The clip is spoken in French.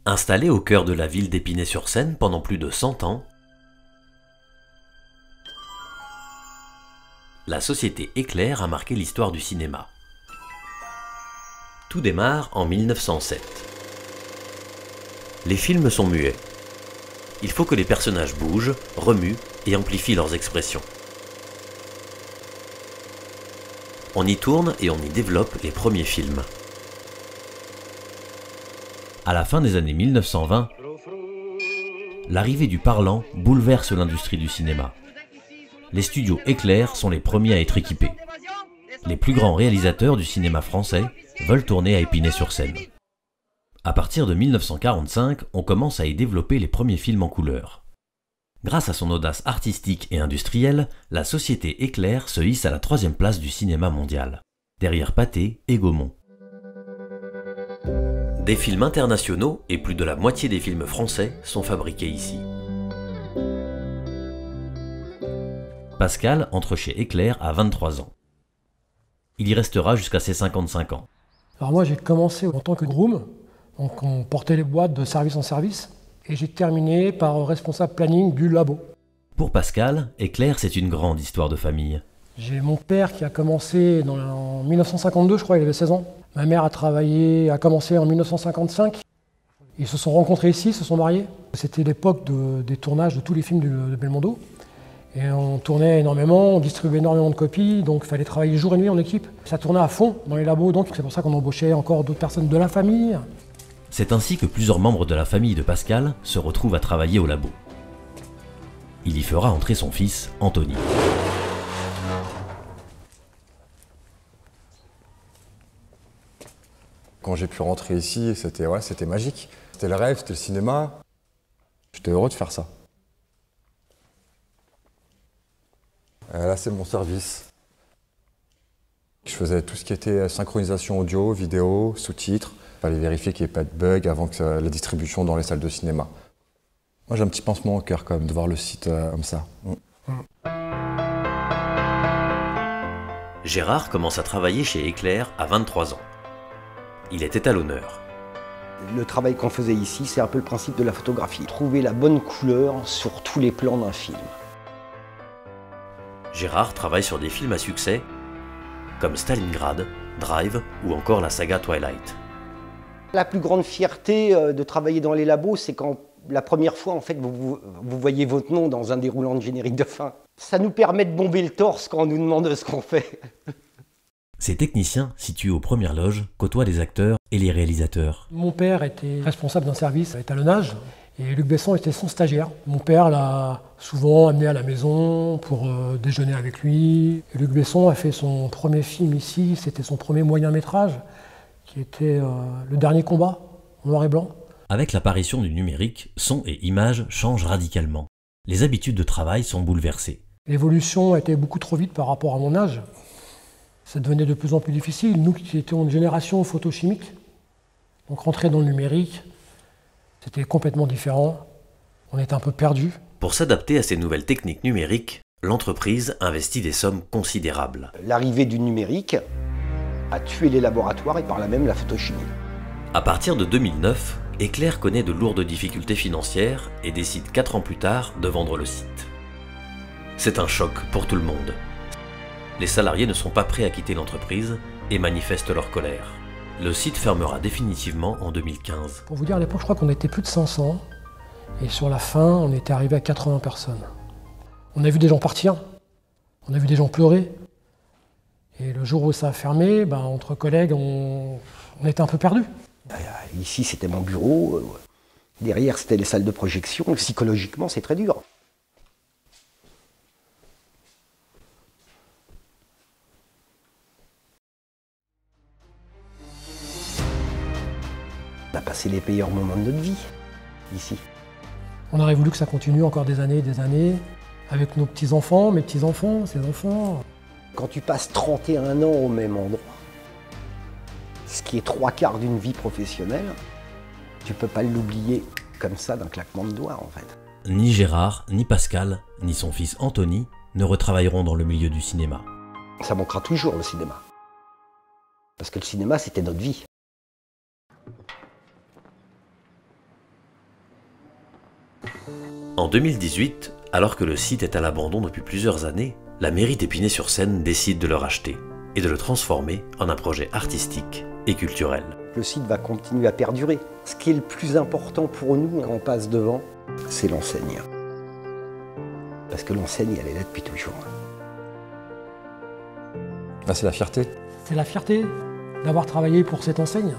Installée au cœur de la ville d'Épinay-sur-Seine pendant plus de 100 ans, la société Éclair a marqué l'histoire du cinéma. Tout démarre en 1907. Les films sont muets. Il faut que les personnages bougent, remuent et amplifient leurs expressions. On y tourne et on y développe les premiers films. À la fin des années 1920, l'arrivée du parlant bouleverse l'industrie du cinéma. Les studios Éclair sont les premiers à être équipés. Les plus grands réalisateurs du cinéma français veulent tourner à Épinay-sur-Seine. À partir de 1945, on commence à y développer les premiers films en couleur. Grâce à son audace artistique et industrielle, la société Éclair se hisse à la 3e place du cinéma mondial, derrière Pathé et Gaumont. Des films internationaux et plus de la moitié des films français sont fabriqués ici. Pascal entre chez Éclair à 23 ans. Il y restera jusqu'à ses 55 ans. Alors moi j'ai commencé en tant que groom, donc on portait les boîtes de service en service, et j'ai terminé par responsable planning du labo. Pour Pascal, Éclair c'est une grande histoire de famille. J'ai mon père qui a commencé en 1952, je crois, il avait 16 ans. Ma mère a commencé en 1955. Ils se sont rencontrés ici, se sont mariés. C'était l'époque des tournages de tous les films de Belmondo. Et on tournait énormément, on distribuait énormément de copies, donc il fallait travailler jour et nuit en équipe. Ça tournait à fond dans les labos, donc c'est pour ça qu'on embauchait encore d'autres personnes de la famille. C'est ainsi que plusieurs membres de la famille de Pascal se retrouvent à travailler au labo. Il y fera entrer son fils, Anthony. Quand j'ai pu rentrer ici, c'était magique. C'était le rêve, c'était le cinéma. J'étais heureux de faire ça. Là, c'est mon service. Je faisais tout ce qui était synchronisation audio, vidéo, sous-titres. Il fallait vérifier qu'il n'y ait pas de bug avant que la distribution dans les salles de cinéma. Moi, j'ai un petit pincement au cœur quand même de voir le site comme ça. Gérard commence à travailler chez Éclair à 23 ans. Il est étalonneur. Le travail qu'on faisait ici, c'est un peu le principe de la photographie. Trouver la bonne couleur sur tous les plans d'un film. Gérard travaille sur des films à succès comme Stalingrad, Drive ou encore la saga Twilight. La plus grande fierté de travailler dans les labos, c'est quand la première fois, en fait, vous voyez votre nom dans un déroulant de générique de fin. Ça nous permet de bomber le torse quand on nous demande ce qu'on fait. Ces techniciens, situés aux premières loges, côtoient les acteurs et les réalisateurs. Mon père était responsable d'un service à étalonnage et Luc Besson était son stagiaire. Mon père l'a souvent amené à la maison pour déjeuner avec lui. Et Luc Besson a fait son premier film ici, c'était son premier moyen-métrage, qui était Le Dernier Combat, en noir et blanc. Avec l'apparition du numérique, son et image changent radicalement. Les habitudes de travail sont bouleversées. L'évolution était beaucoup trop vite par rapport à mon âge. Ça devenait de plus en plus difficile. Nous qui étions une génération photochimique, donc rentrer dans le numérique, c'était complètement différent. On était un peu perdus. Pour s'adapter à ces nouvelles techniques numériques, l'entreprise investit des sommes considérables. L'arrivée du numérique a tué les laboratoires et par là même la photochimie. À partir de 2009, Éclair connaît de lourdes difficultés financières et décide 4 ans plus tard de vendre le site. C'est un choc pour tout le monde. Les salariés ne sont pas prêts à quitter l'entreprise et manifestent leur colère. Le site fermera définitivement en 2015. Pour vous dire, à l'époque, je crois qu'on était plus de 500. Et sur la fin, on était arrivé à 80 personnes. On a vu des gens partir. On a vu des gens pleurer. Et le jour où ça a fermé, entre collègues, on était un peu perdus. Ici, c'était mon bureau. Derrière, c'était les salles de projection. Psychologiquement, c'est très dur. On a passé les meilleurs moments de notre vie, ici. On aurait voulu que ça continue encore des années, avec nos petits-enfants, mes petits-enfants, ses enfants. Quand tu passes 31 ans au même endroit, ce qui est 3/4 d'une vie professionnelle, tu peux pas l'oublier comme ça d'un claquement de doigts, en fait. Ni Gérard, ni Pascal, ni son fils Anthony ne retravailleront dans le milieu du cinéma. Ça manquera toujours, le cinéma. Parce que le cinéma, c'était notre vie. En 2018, alors que le site est à l'abandon depuis plusieurs années, la mairie d'Épinay-sur-Seine décide de le racheter et de le transformer en un projet artistique et culturel. Le site va continuer à perdurer. Ce qui est le plus important pour nous quand on passe devant, c'est l'enseigne. Parce que l'enseigne, elle est là depuis toujours. Là, c'est la fierté. C'est la fierté d'avoir travaillé pour cette enseigne.